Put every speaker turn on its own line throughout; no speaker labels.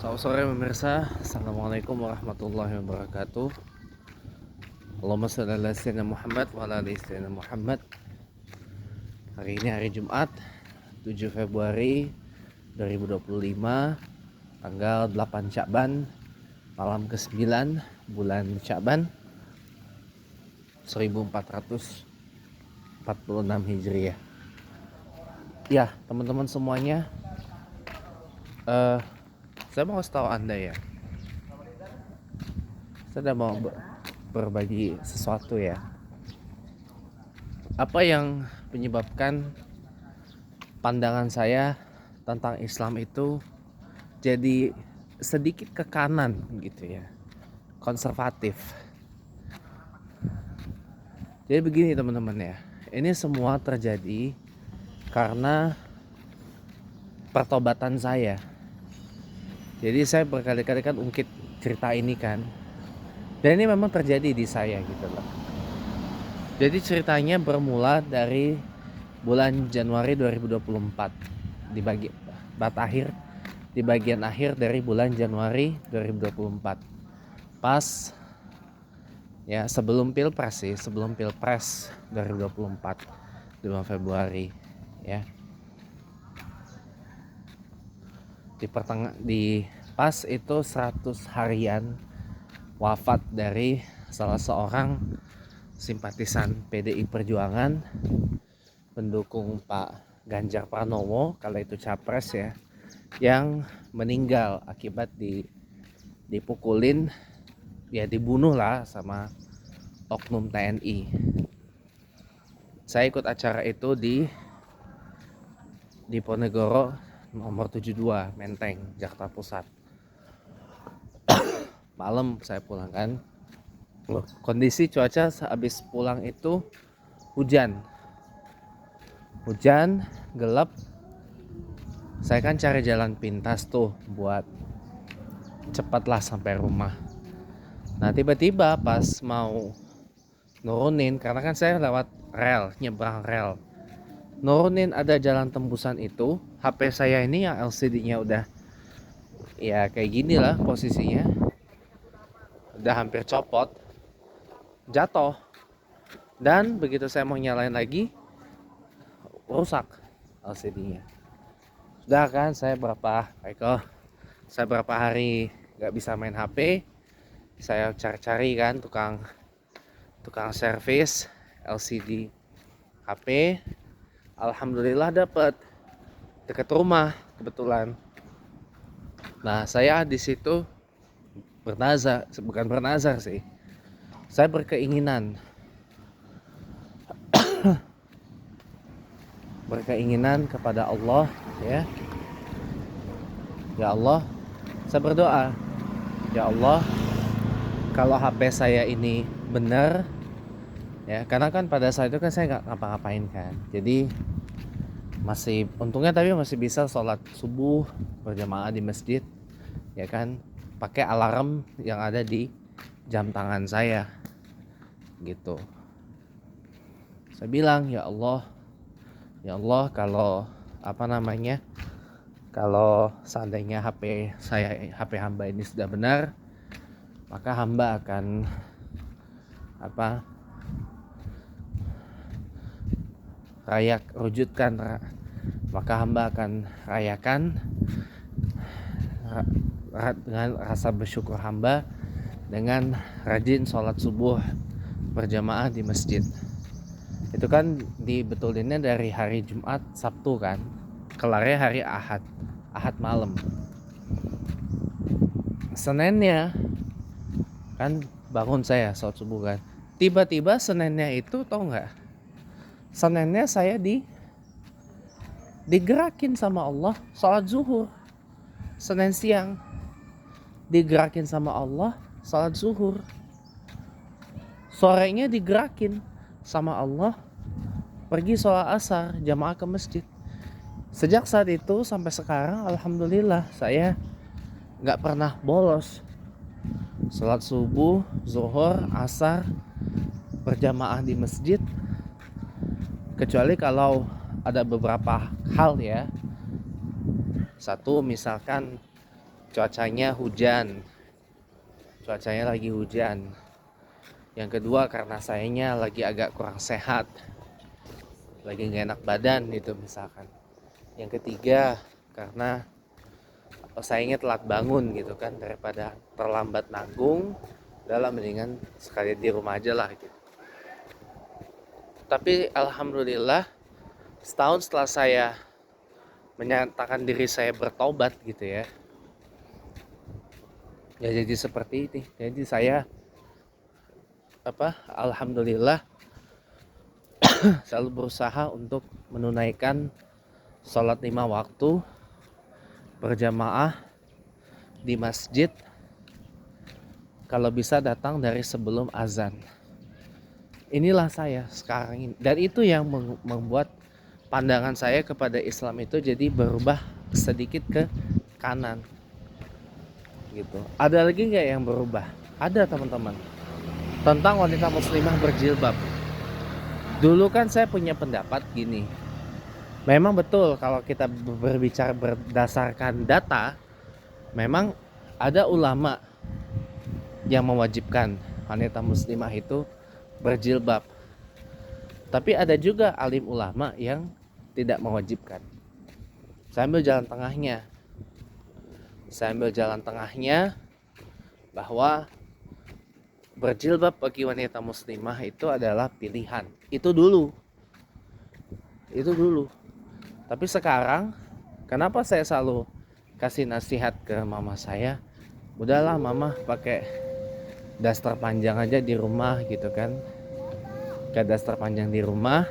Selamat sore pemirsa. Assalamualaikum warahmatullahi wabarakatuh. Allahumma shalli ala sayyidina Muhammad wa ala ali sayyidina Muhammad. Hari ini hari Jumat 7 Februari 2025, tanggal 8 Sya'ban, malam ke-9 bulan Sya'ban 1446 Hijriah. Ya, teman-teman semuanya, saya mau kasih tahu Anda ya. Saya mau berbagi sesuatu ya. Apa yang menyebabkan pandangan saya tentang Islam itu jadi sedikit ke kanan gitu ya, konservatif. Jadi begini teman-teman ya, ini semua terjadi karena pertobatan saya. Jadi saya berkali-kali kan ungkit cerita ini kan, dan ini memang terjadi di saya gitu loh. Jadi ceritanya bermula dari bulan Januari 2024, di bagian akhir dari bulan Januari 2024, pas ya sebelum Pilpres 2024, 5 Februari ya. Di pas itu 100 harian wafat dari salah seorang simpatisan PDI Perjuangan, pendukung Pak Ganjar Pranowo kala itu capres ya, yang meninggal akibat dipukulin ya, dibunuh lah sama oknum TNI. Saya ikut acara itu di Diponegoro nomor 72 Menteng, Jakarta Pusat. Malam saya pulang kan. Kondisi cuaca habis pulang itu hujan, gelap. Saya kan cari jalan pintas tuh buat cepatlah sampai rumah. Nah tiba-tiba pas mau nurunin, karena kan saya lewat rel, nyebrang rel, nurunin ada jalan tembusan itu, HP saya ini yang LCD-nya udah ya kayak gini lah posisinya, udah hampir copot, jatuh. Dan begitu saya mau nyalain lagi, rusak LCD-nya. Sudah kan saya berapa hari gak bisa main HP. Saya cari-cari kan tukang servis LCD HP. Alhamdulillah dapat dekat rumah kebetulan. Nah saya di situ bukan bernazar sih, saya berkeinginan kepada Allah ya. Ya Allah, saya berdoa, ya Allah, kalau HP saya ini benar ya, karena kan pada saat itu kan saya nggak ngapa-ngapain kan, jadi masih untungnya tapi masih bisa sholat subuh berjamaah di masjid ya kan, pakai alarm yang ada di jam tangan saya gitu. Saya bilang, ya Allah, kalau kalau seandainya HP hamba ini sudah benar, maka hamba akan rayakan dengan rasa bersyukur hamba dengan rajin sholat subuh berjamaah di masjid. Itu kan dibetulinnya dari hari Jumat Sabtu kan, kelarnya hari Ahad malam. Seninnya kan bangun saya sholat subuh kan, tiba-tiba Seninnya itu tau nggak, Seninnya saya digerakin sama Allah sholat zuhur. Senin siang digerakin sama Allah sholat zuhur, sorenya digerakin sama Allah pergi sholat asar jamaah ke masjid. Sejak saat itu sampai sekarang alhamdulillah saya gak pernah bolos sholat subuh, zuhur, asar berjamaah di masjid, kecuali kalau ada beberapa hal ya. Satu, misalkan cuacanya lagi hujan. Yang kedua karena sayanya lagi agak kurang sehat, lagi nggak enak badan gitu misalkan. Yang ketiga karena sayangnya telat bangun gitu kan, daripada terlambat nanggung, dalam mendingan sekali di rumah aja lah gitu. Tapi alhamdulillah setahun setelah saya menyatakan diri saya bertobat gitu ya, ya jadi seperti ini. Jadi saya alhamdulillah selalu berusaha untuk menunaikan sholat 5 waktu berjamaah di masjid, kalau bisa datang dari sebelum azan. Inilah saya sekarang ini, dan itu yang membuat pandangan saya kepada Islam itu jadi berubah sedikit ke kanan gitu. Ada lagi nggak yang berubah? Ada teman-teman, tentang wanita muslimah berjilbab. Dulu kan saya punya pendapat gini, memang betul kalau kita berbicara berdasarkan data, memang ada ulama yang mewajibkan wanita muslimah itu berjilbab. Tapi ada juga alim ulama yang tidak mewajibkan. Saya ambil jalan tengahnya bahwa berjilbab bagi wanita muslimah itu adalah pilihan. Itu dulu. Tapi sekarang, kenapa saya selalu kasih nasihat ke mama saya, udahlah mama pakai daster panjang aja di rumah gitu kan. Pakai daster panjang di rumah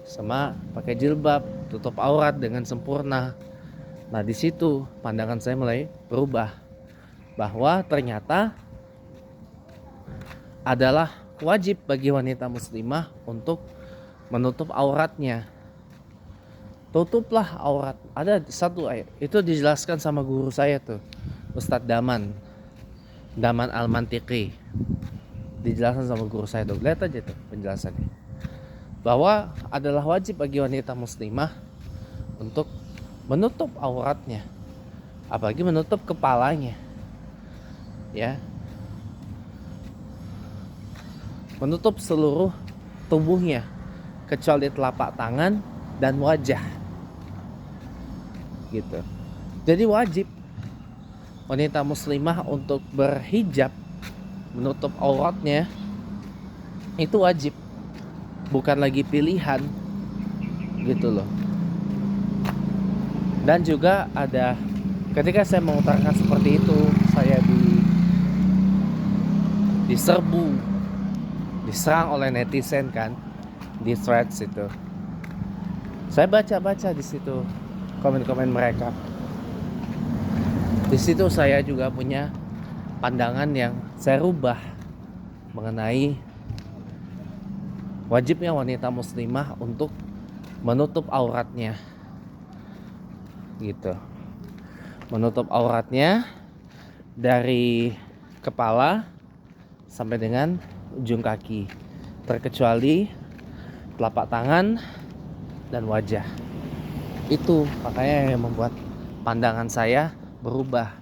sama pakai jilbab, tutup aurat dengan sempurna. Nah, di situ pandangan saya mulai berubah, bahwa ternyata adalah wajib bagi wanita muslimah untuk menutup auratnya. Tutuplah aurat. Ada satu ayat, itu dijelaskan sama guru saya tuh, Ustadz Daman Al-Mantiqi. Dijelaskan sama guru saya tuh, lihat aja tuh penjelasannya, bahwa adalah wajib bagi wanita muslimah untuk menutup auratnya, apalagi menutup kepalanya, ya, menutup seluruh tubuhnya kecuali telapak tangan dan wajah gitu. Jadi wajib wanita muslimah untuk berhijab, menutup auratnya, itu wajib, bukan lagi pilihan gitu loh. Dan juga ada, ketika saya mengutarakan seperti itu, saya diserang oleh netizen kan, di threads itu. Saya baca di situ komen-komen mereka. Di situ saya juga punya pandangan yang saya rubah mengenai wajibnya wanita muslimah untuk menutup auratnya gitu. Menutup auratnya dari kepala sampai dengan ujung kaki, terkecuali telapak tangan dan wajah. Itu makanya yang membuat pandangan saya berubah,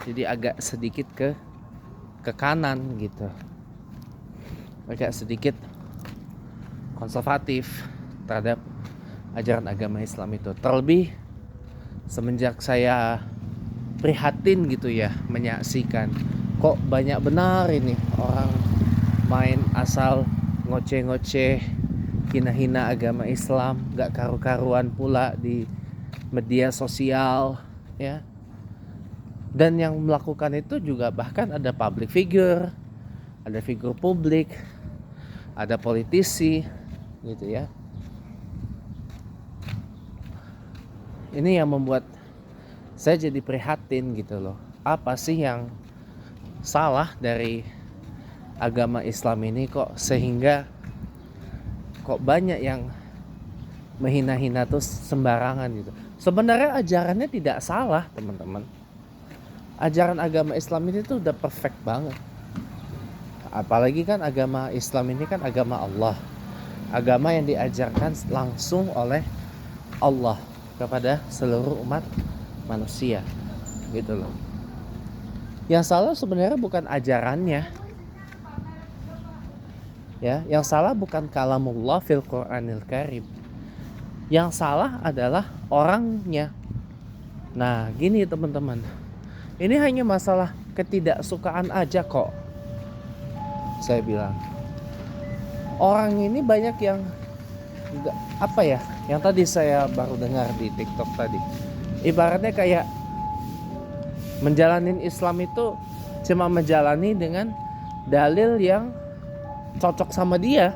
jadi agak sedikit ke kanan gitu, agak sedikit konservatif terhadap ajaran agama Islam itu. Terlebih semenjak saya prihatin gitu ya, menyaksikan kok banyak benar ini orang main asal ngoceh-ngoceh, hina-hina agama Islam, gak karu-karuan pula di media sosial ya. Dan yang melakukan itu juga bahkan ada public figure, ada figur publik, ada politisi gitu ya. Ini yang membuat saya jadi prihatin gitu loh. Apa sih yang salah dari agama Islam ini kok sehingga kok banyak yang menghina-hina tuh sembarangan gitu. Sebenarnya ajarannya tidak salah, teman-teman. Ajaran agama Islam ini tuh udah perfect banget. Apalagi kan agama Islam ini kan agama Allah, agama yang diajarkan langsung oleh Allah kepada seluruh umat manusia gitu loh. Yang salah sebenarnya bukan ajarannya. Ya, yang salah bukan kalamullah fil Qur'anil Karim. Yang salah adalah orangnya. Nah, gini teman-teman. Ini hanya masalah ketidaksukaan aja kok. Saya bilang. Orang ini banyak yang apa ya? Yang tadi saya baru dengar di TikTok tadi. Ibaratnya kayak menjalanin Islam itu cuma menjalani dengan dalil yang cocok sama dia.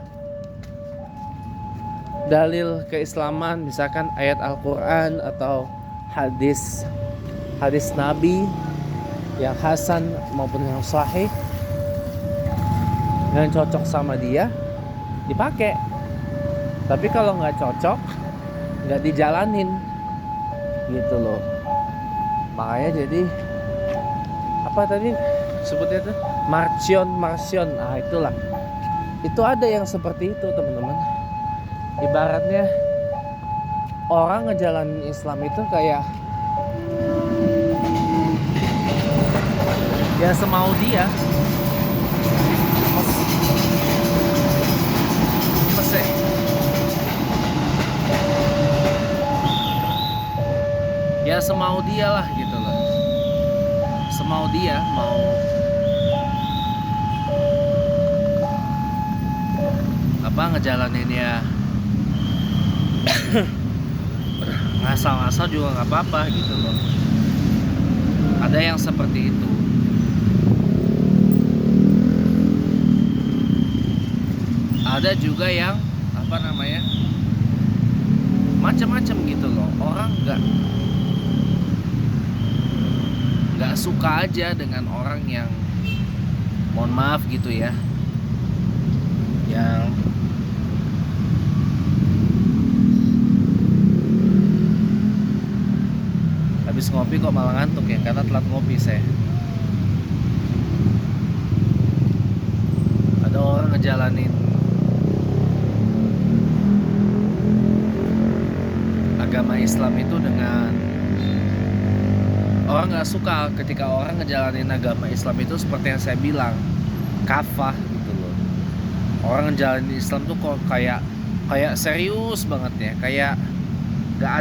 Dalil keislaman misalkan ayat Al-Quran atau hadis Nabi yang hasan maupun yang sahih yang cocok sama dia dipakai. Tapi kalau nggak cocok nggak dijalanin gitu loh. Makanya jadi apa tadi sebutnya tuh marsion. Itulah. Itu ada yang seperti itu teman-teman. Ibaratnya orang ngejalanin Islam itu kayak ya semau dia. Ya semau dia lah gitu loh. Semau dia mau apa ngejalanin ya ngasal-ngasal juga nggak apa-apa gitu loh. Ada yang seperti itu. Ada juga yang apa namanya macam-macam gitu loh. Orang nggak suka aja dengan orang yang mohon maaf gitu ya, yang habis ngopi kok malah ngantuk ya, karena telat ngopi saya. Ada orang ngejalanin agama Islam itu dengan orang nggak suka ketika orang ngejalanin agama Islam itu seperti yang saya bilang kafah gitu loh. Orang ngejalanin Islam tuh kok kayak serius banget ya, kayak nggak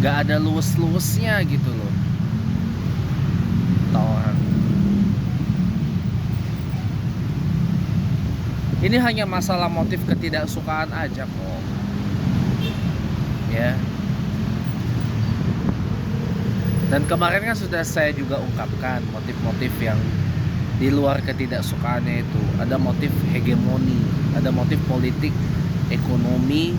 ada luwes-luwesnya gitu loh. Tahu orang. Ini hanya masalah motif ketidaksukaan aja kok. Ya. Dan kemarin kan sudah saya juga ungkapkan motif-motif yang di luar ketidaksukaannya itu. Ada motif hegemoni, ada motif politik, ekonomi,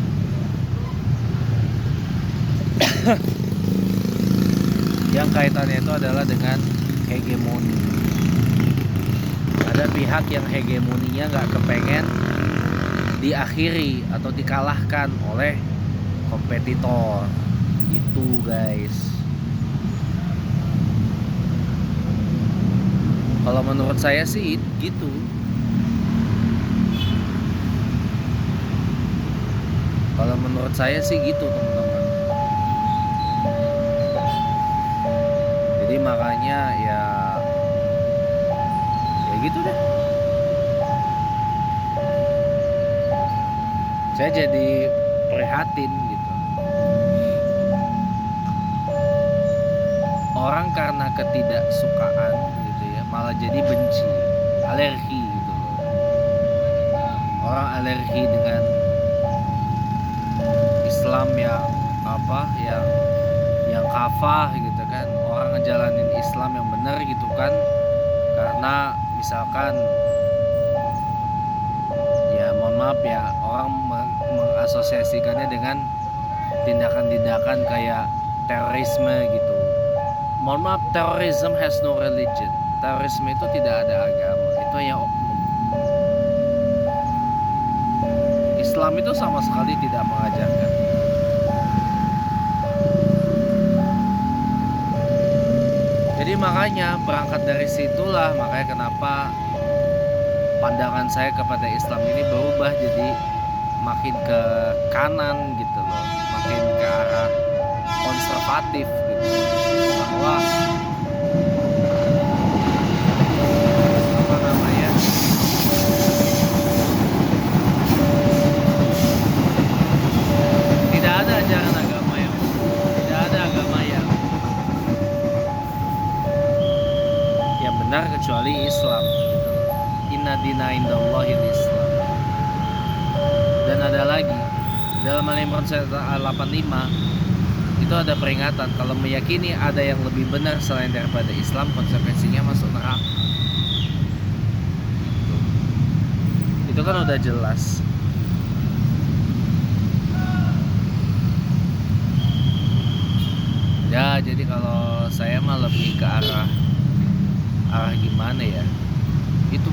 yang kaitannya itu adalah dengan hegemoni. Ada pihak yang hegemoninya gak kepengen diakhiri atau dikalahkan oleh kompetitor. Gitu guys. Kalau menurut saya sih gitu. Kalau menurut saya sih gitu teman-teman. Jadi makanya ya gitu deh. Saya jadi prihatin gitu. Orang karena ketidaksukaan gitu ya malah jadi benci, alergi gitu loh. Orang alergi dengan Islam yang yang kafah gitu kan. Orang ngejalanin Islam yang benar gitu kan. Karena misalkan ya mohon maaf ya, orang mengasosiasikannya dengan tindakan-tindakan kayak terorisme gitu. Mohon maaf, terrorism has no religion. Terorisme itu tidak ada agama, itu hanya oknum. Islam itu sama sekali tidak mengajarkan. Jadi makanya berangkat dari situlah, makanya kenapa pandangan saya kepada Islam ini berubah jadi makin ke kanan gitu loh, makin ke arah konservatif gitu. bahwa apa namanya, tidak ada ajaran agama yang tidak ada agama yang benar kecuali Islam gitu. Inna dina indallahil Islam. Dan ada lagi dalam Al-Imran ayat 85 itu ada peringatan kalau meyakini ada yang lebih benar selain daripada Islam, konsekuensinya masuk neraka. Itu kan udah jelas. Ya, jadi kalau saya mah lebih ke arah gimana ya? Itu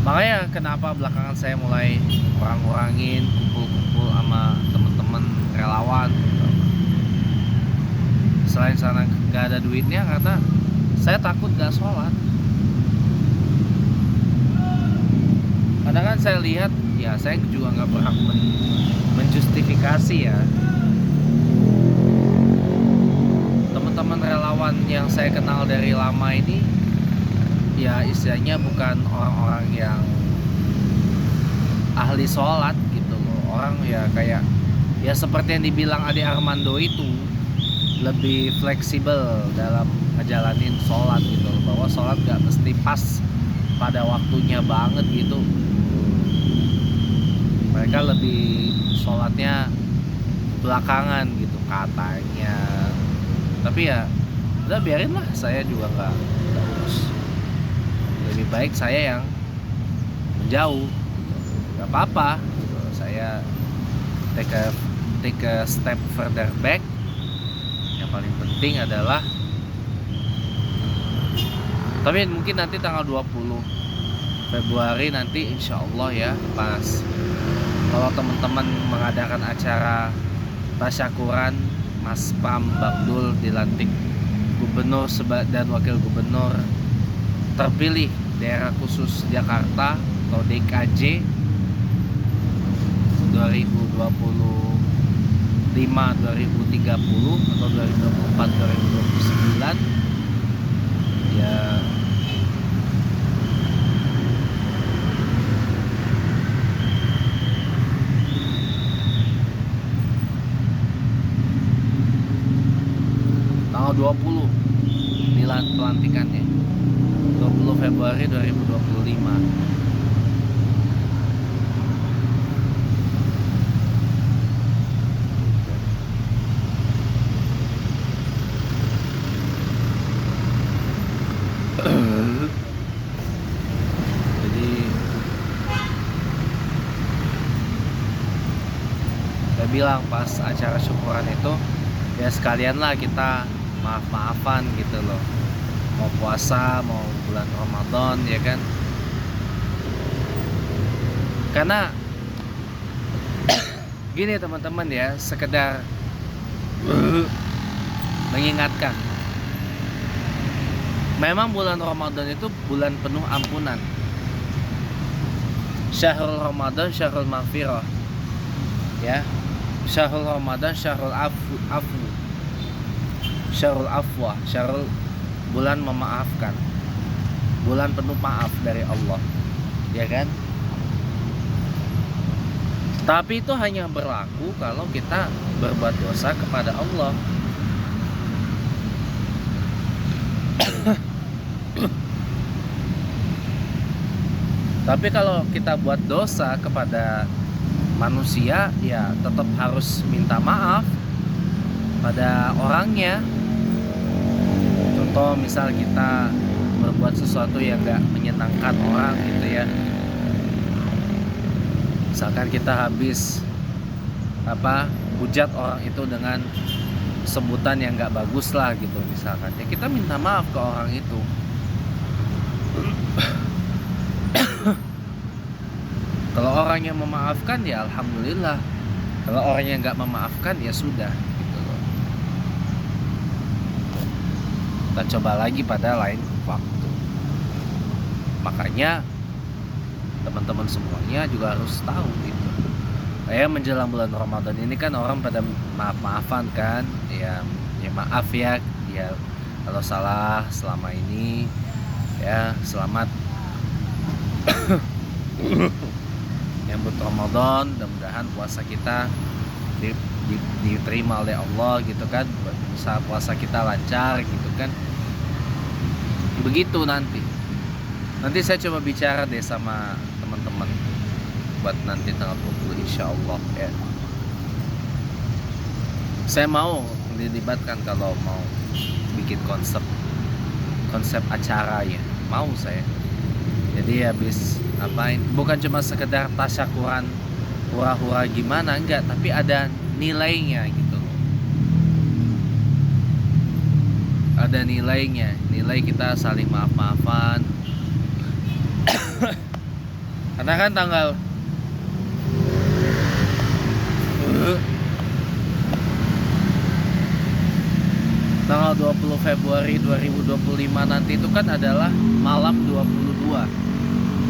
makanya kenapa belakangan saya mulai kurang-kurangin kumpul-kumpul sama teman-teman relawan gitu. Selain sana nggak ada duitnya, karena saya takut nggak sholat. Karena kan saya lihat, ya saya juga nggak berhak menjustifikasi ya. Teman-teman relawan yang saya kenal dari lama ini, ya istilahnya bukan orang-orang yang ahli sholat gitu loh. Orang ya kayak, ya seperti yang dibilang Ade Armando itu, lebih fleksibel dalam ngejalanin sholat gitu loh. Bahwa sholat gak mesti pas pada waktunya banget gitu. Mereka lebih sholatnya belakangan gitu katanya. Tapi ya udah biarin lah, saya juga gak urus. Lebih baik saya yang menjauh, gak apa-apa gitu. Saya take a step further back. Yang paling penting adalah, tapi mungkin nanti tanggal 20 Februari nanti insya Allah ya, pas kalau teman-teman mengadakan acara tasyakuran Mas Pram Bagdul dilantik gubernur dan wakil gubernur terpilih daerah khusus Jakarta atau DKJ 2025 2030 atau 2024 2029 ya. Tanggal 20 pelantikannya 20 Februari 2025. Jadi saya bilang pas acara syukuran itu, ya sekalian lah kita maaf-maafan gitu loh. Mau puasa, mau bulan Ramadan ya kan. Karena gini teman-teman ya, sekedar mengingatkan, memang bulan Ramadan itu bulan penuh ampunan. Syahrul Ramadan syahrul maghfirah. Ya. Syahrul Ramadan syahrul afu. Syahrul afwa, syahrul bulan memaafkan. Bulan penuh maaf dari Allah. Ya kan? Tapi itu hanya berlaku kalau kita berbuat dosa kepada Allah. Tapi kalau kita buat dosa kepada manusia, ya tetap harus minta maaf pada orangnya. Contoh misal kita berbuat sesuatu yang gak menyenangkan orang gitu ya. Misalkan kita habis hujat orang itu dengan sebutan yang gak bagus lah gitu misalkan, ya kita minta maaf ke orang itu. Kalau orangnya memaafkan ya alhamdulillah. Kalau orangnya nggak memaafkan ya sudah gitu loh. Kita coba lagi pada lain waktu. Makanya teman-teman semuanya juga harus tahu gitu. Kayak menjelang bulan Ramadan ini kan orang pada maaf-maafan kan, ya ya maaf ya kalau salah selama ini ya. Selamat nyambut Ramadan, mudah-mudahan puasa kita diterima oleh Allah gitu kan, usaha puasa kita lancar gitu kan. Begitu nanti saya coba bicara deh sama teman-teman buat nanti tanggal 20 insya Allah ya. Saya mau dilibatkan kalau mau bikin konsep acara ya, mau saya. Jadi habis apain, bukan cuma sekedar tasyakuran hura-hura gimana, enggak, tapi ada nilainya gitu. Ada nilainya, nilai kita saling maaf-maafan. Karena kan tanggal 20 Februari 2025 nanti itu kan adalah malam 22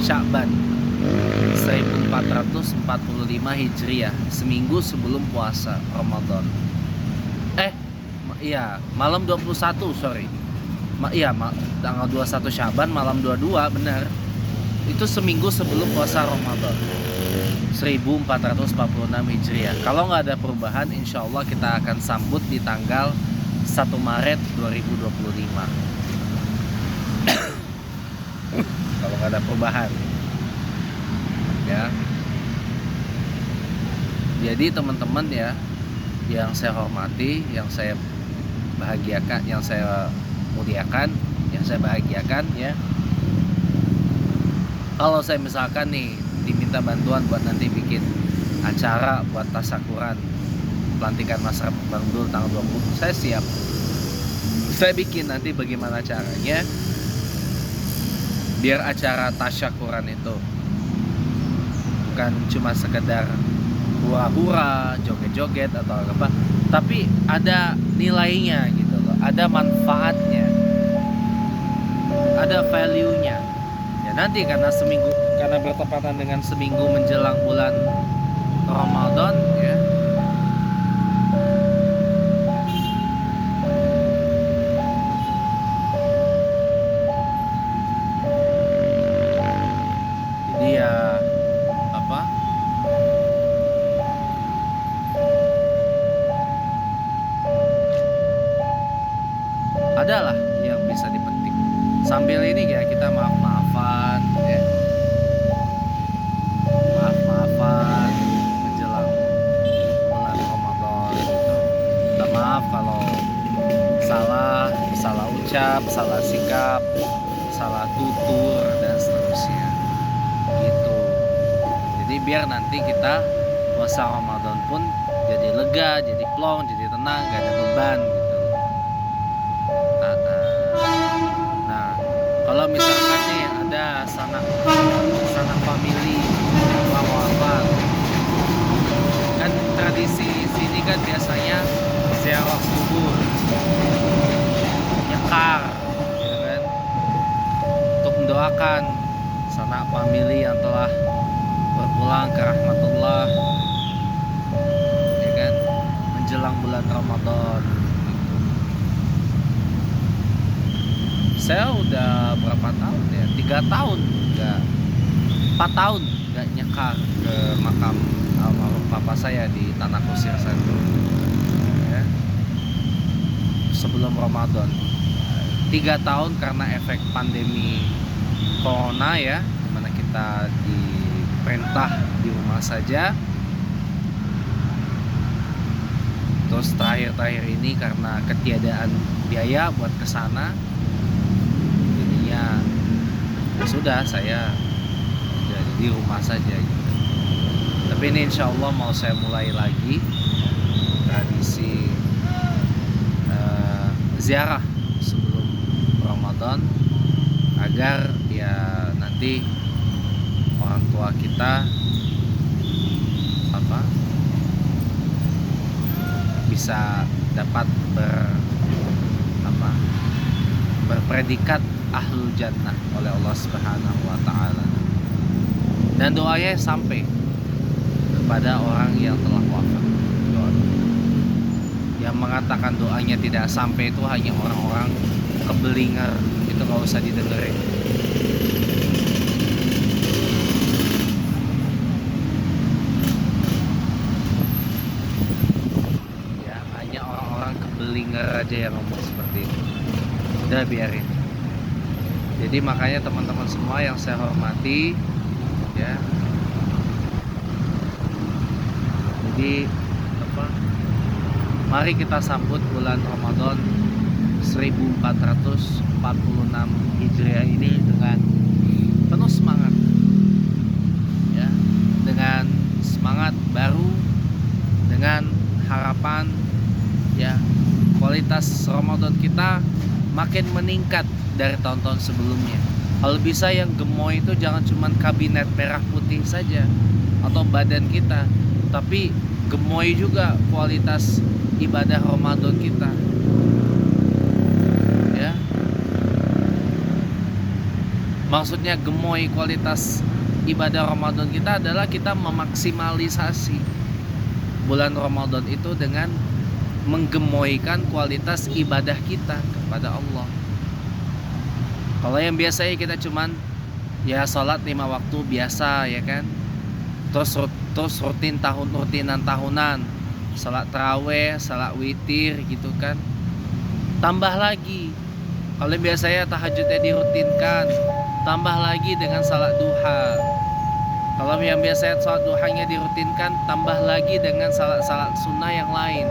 Sya'ban 1445 Hijriah, seminggu sebelum puasa Ramadan. Iya, malam 21, sorry. Tanggal 21 Sya'ban malam 22, benar. Itu seminggu sebelum puasa Ramadan 1446 Hijriah. Kalau nggak ada perubahan, insya Allah kita akan sambut di tanggal 1 Maret 2025. Kalau nggak ada perubahan ya. Jadi teman-teman ya, yang saya hormati, yang saya bahagiakan, yang saya muliakan, yang saya bahagiakan ya. Kalau saya misalkan nih diminta bantuan buat nanti bikin acara buat tasyakuran pelantikan Mas Bang Dul tanggal 20, saya siap. Saya bikin nanti bagaimana caranya biar acara tasyakuran itu bukan cuma sekedar hura-hura, joget-joget atau apa, tapi ada nilainya gitu loh, ada manfaatnya, ada value-nya. Ya nanti karena bertepatan dengan seminggu menjelang bulan Ramadan ya. Jadi ya adalah yang bisa dipetik sambil ini ya, kita maaf-maafan ya, maaf-maafan menjelang bulan Ramadan gitu. Minta maaf kalau salah ucap, salah sikap, salah tutur dan seterusnya gitu. Jadi biar nanti kita puasa Ramadan pun jadi lega, jadi plong, jadi tenang, gak ada beban gitu. Kalau misalkan nih ada sanak family yang mau apa, kan tradisi sini kan biasanya ziarah kubur, nyekar gitu kan, untuk mendoakan sanak family yang telah berpulang ke rahmatullah ya kan, menjelang bulan Ramadan. Saya udah berapa tahun ya, 3 tahun enggak, 4 tahun enggak nyekar ke makam almarhum papa saya di Tanah Kusir sana ya, sebelum Ramadan. 3 tahun karena efek pandemi corona ya, dimana kita diperintah di rumah saja. Terus terakhir ini karena ketiadaan biaya buat kesana, ya sudah, saya jadi di rumah saja gitu. Tapi ini insya Allah mau saya mulai lagi tradisi ziarah sebelum Ramadan, agar ya nanti orang tua kita bisa dapat berpredikat ahlul jannah oleh Allah Subhanahu wa taala, dan doanya sampai kepada orang yang telah wafat. Yang mengatakan doanya tidak sampai itu hanya orang-orang kebelinger, itu nggak usah didengerin. Ya, hanya orang-orang kebelinger aja yang ngomong seperti itu. Udah biarin. Jadi makanya teman-teman semua yang saya hormati, ya. Jadi apa? Mari kita sambut bulan Ramadan 1446 Hijriah ini dengan penuh semangat, ya, dengan semangat baru, dengan harapan, ya, kualitas Ramadan kita makin meningkat dari tahun-tahun sebelumnya. Kalau bisa yang gemoy itu jangan cuman kabinet merah putih saja atau badan kita, tapi gemoy juga kualitas ibadah Ramadan kita, ya. Maksudnya gemoy kualitas ibadah Ramadan kita adalah kita memaksimalisasi bulan Ramadan itu dengan menggemoykan kualitas ibadah kita kepada Allah. Kalau yang biasanya kita cuman ya sholat 5 waktu biasa, ya kan, terus rutinan tahunan, salat taraweh, salat witir gitu kan. Tambah lagi, kalau biasanya tahajudnya dirutinkan, tambah lagi dengan salat duha. Kalau yang biasanya salat duhanya dirutinkan, tambah lagi dengan salat sunnah yang lain,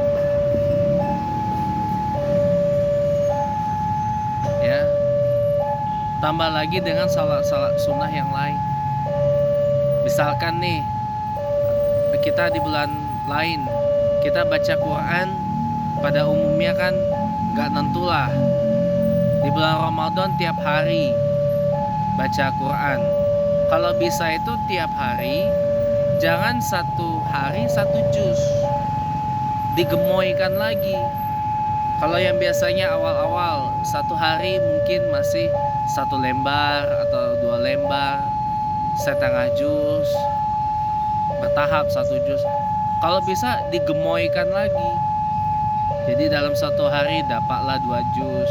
ya. Tambah lagi dengan salat sunnah yang lain. Misalkan nih, kita di bulan lain kita baca Quran, pada umumnya kan gak nentulah. Di bulan Ramadan tiap hari baca Quran. Kalau bisa itu tiap hari, jangan satu hari satu juz, digemoykan lagi. Kalau yang biasanya awal-awal satu hari mungkin masih 1 lembar atau 2 lembar, setengah juz, bertahap 1 juz. Kalau bisa digemoykan lagi. Jadi dalam satu hari dapatlah 2 juz.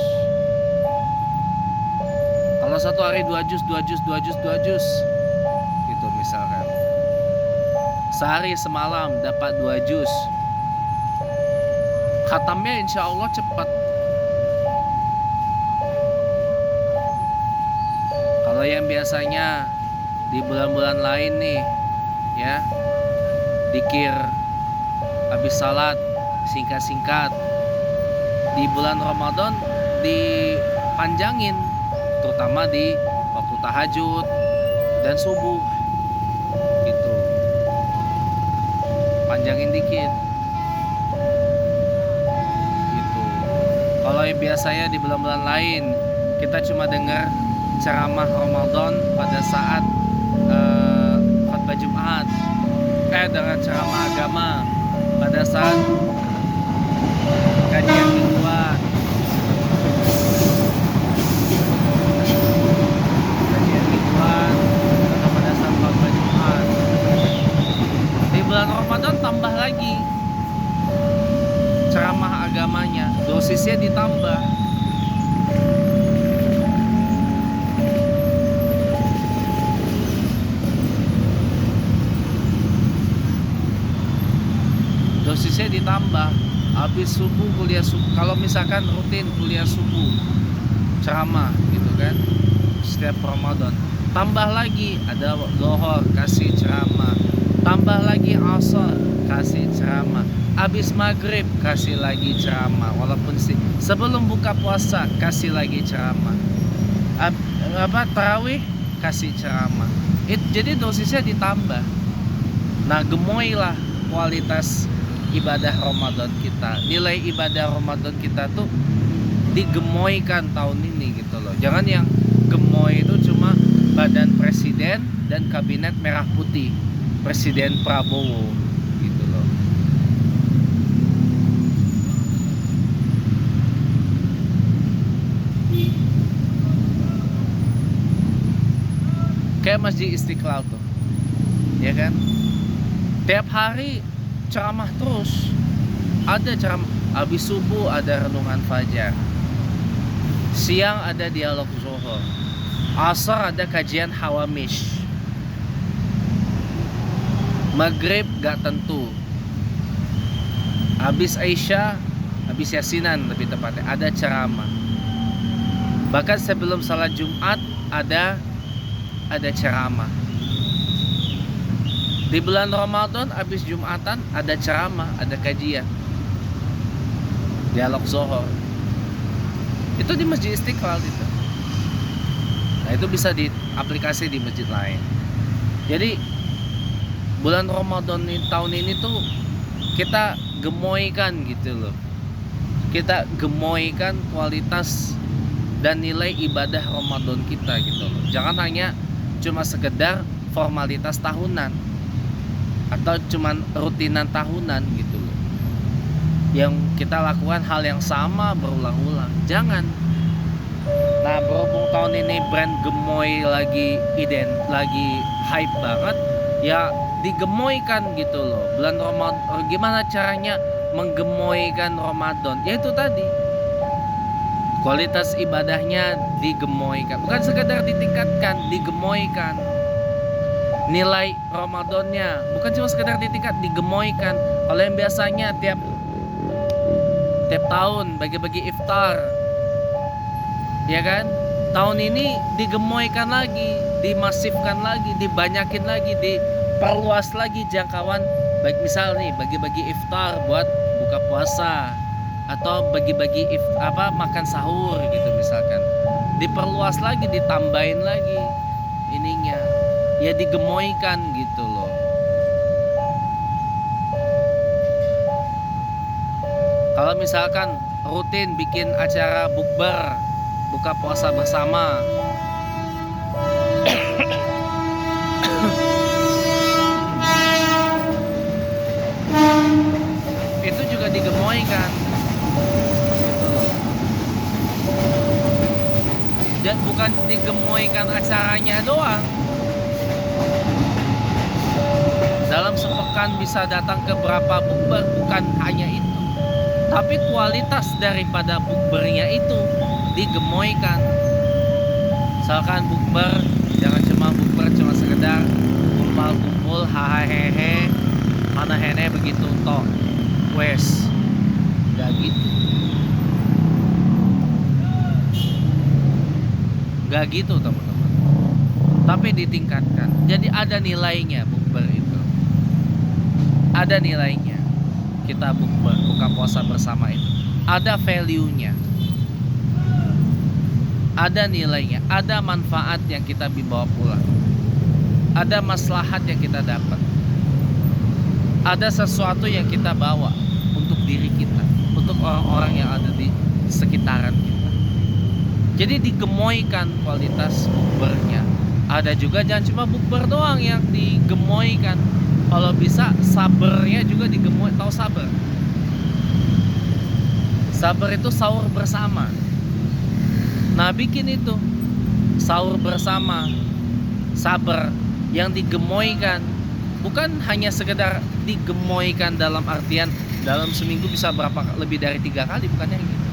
Kalau satu hari 2 juz gitu misalkan. Sehari semalam dapat 2 juz. Khatamnya insya Allah cepat. Kalau yang biasanya di bulan-bulan lain nih, ya, dikir habis salat singkat-singkat, di bulan Ramadan dipanjangin, terutama di waktu tahajud dan subuh gitu, panjangin dikit gitu. Kalau yang biasanya di bulan-bulan lain kita cuma dengar ceramah Ramadan pada saat khutbah Jumat, dengan ceramah agama pada saat kajian mingguan, atau pada saat khutbah Jumat. Di bulan Ramadan tambah lagi ceramah agamanya, dosisnya ditambah. Dosisnya ditambah. Habis subuh kuliah subuh, kalau misalkan rutin kuliah subuh ceramah gitu kan setiap Ramadan, tambah lagi ada Zuhur kasih ceramah, tambah lagi Asar kasih ceramah, habis maghrib kasih lagi ceramah, walaupun sebelum buka puasa kasih lagi ceramah, tarawih kasih ceramah. Jadi dosisnya ditambah. Nah, gemoylah kualitas ibadah Ramadan kita. Nilai ibadah Ramadan kita tuh digemoykan tahun ini gitu loh. Jangan yang gemoy itu cuma badan presiden dan kabinet merah putih, Presiden Prabowo gitu loh. Kayak Masjid Istiqlal tuh, ya kan? Tiap hari ceramah terus, ada ceramah. Habis subuh ada renungan fajar. Siang ada dialog zuhur. Asar ada kajian hawamish. Maghrib gak tentu. Habis Aisyah, habis Yasinan lebih tepatnya, ada ceramah. Bahkan sebelum salat Jumat ada ceramah. Di bulan Ramadan habis Jumatan ada ceramah, ada kajian. Dialog zuhur. Itu di Masjid Istiqlal itu. Nah, itu bisa diaplikasi di masjid lain. Jadi bulan Ramadan tahun ini tuh kita gemoykan gitu loh. Kita gemoykan kualitas dan nilai ibadah Ramadan kita gitu loh. Jangan hanya cuma sekedar formalitas tahunan atau cuman rutinan tahunan gitu loh. Yang kita lakukan hal yang sama berulang-ulang. Jangan. Nah, berhubung tahun ini brand gemoy lagi hype banget, ya digemoykan gitu loh. Bulan Ramadan, gimana caranya menggemoykan Ramadan? Ya itu tadi, kualitas ibadahnya digemoykan, bukan sekedar ditingkatkan, digemoykan. Nilai Ramadannya bukan cuma sekedar digemoykan. Kalau yang biasanya tiap tahun bagi-bagi iftar, ya kan? Tahun ini digemoykan lagi, dimasifkan lagi, dibanyakin lagi, diperluas lagi jangkauan. Baik misal nih bagi-bagi iftar buat buka puasa atau bagi-bagi makan sahur gitu misalkan. Diperluas lagi, ditambahin lagi ininya. Ya digemoykan gitu loh. Kalau misalkan rutin bikin acara bukber buka puasa bersama, itu juga digemoykan gitu loh. Dan bukan digemoykan acaranya doang. Dalam sepekan bisa datang ke berapa bukber, bukan hanya itu, tapi kualitas daripada bukbernya itu digemoykan. Misalkan bukber, jangan cuma bukber cuma sekedar kumpul hahaha mana hene begitu toh wes, gak gitu, gak gitu teman-teman. Tapi ditingkatkan. Jadi ada nilainya bukber itu, ada nilainya. Kita bukber buka puasa bersama itu ada value-nya, ada nilainya, ada manfaat yang kita bawa pulang, ada maslahat yang kita dapat, ada sesuatu yang kita bawa untuk diri kita, untuk orang-orang yang ada di sekitaran kita. Jadi digemoykan kualitas bukbernya. Ada juga jangan cuma bukber doang yang digemoykan. Kalau bisa sabarnya juga digemoy. Tahu sabar? Sabar itu sahur bersama. Nah, bikin itu sahur bersama, sabar yang digemoykan. Bukan hanya sekedar digemoykan dalam artian dalam seminggu bisa berapa lebih dari 3 kali, bukannya gitu.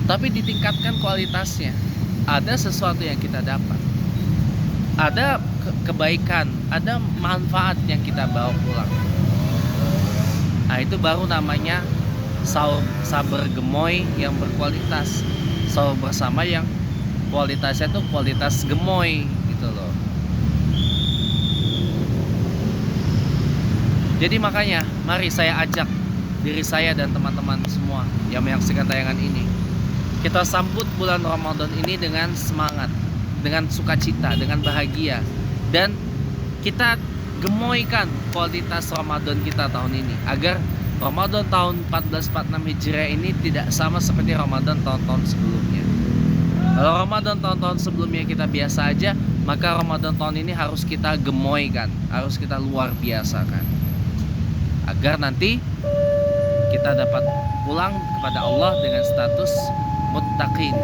Tapi ditingkatkan kualitasnya. Ada sesuatu yang kita dapat, ada kebaikan, ada manfaat yang kita bawa pulang. Nah, itu baru namanya sabar gemoy yang berkualitas. Sahur bersama yang kualitasnya tuh kualitas gemoy gitu loh. Jadi makanya mari saya ajak diri saya dan teman-teman semua yang menyaksikan tayangan ini, kita sambut bulan Ramadan ini dengan semangat, dengan sukacita, dengan bahagia, dan kita gemoykan kualitas Ramadan kita tahun ini agar Ramadan tahun 1446 Hijriah ini tidak sama seperti Ramadan tahun-tahun sebelumnya. Kalau Ramadan tahun-tahun sebelumnya kita biasa aja, maka Ramadan tahun ini harus kita gemoykan, harus kita luar biasakan, agar nanti kita dapat pulang kepada Allah dengan status muttaqin,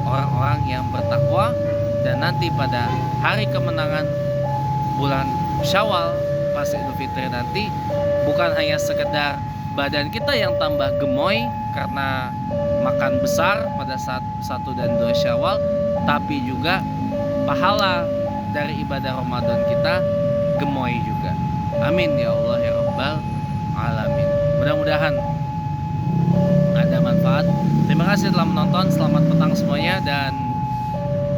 orang-orang yang bertakwa. Dan nanti pada hari kemenangan bulan Syawal pas Idul Fitri nanti bukan hanya sekedar badan kita yang tambah gemoy karena makan besar pada saat 1 dan 2 Syawal, tapi juga pahala dari ibadah Ramadan kita gemoy juga. Amin ya Allah ya Rabbal Alamin. Mudah-mudahan ada manfaat. Terima kasih telah menonton. Selamat petang semuanya dan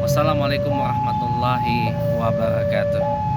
wassalamualaikum warahmatullahi wabarakatuh.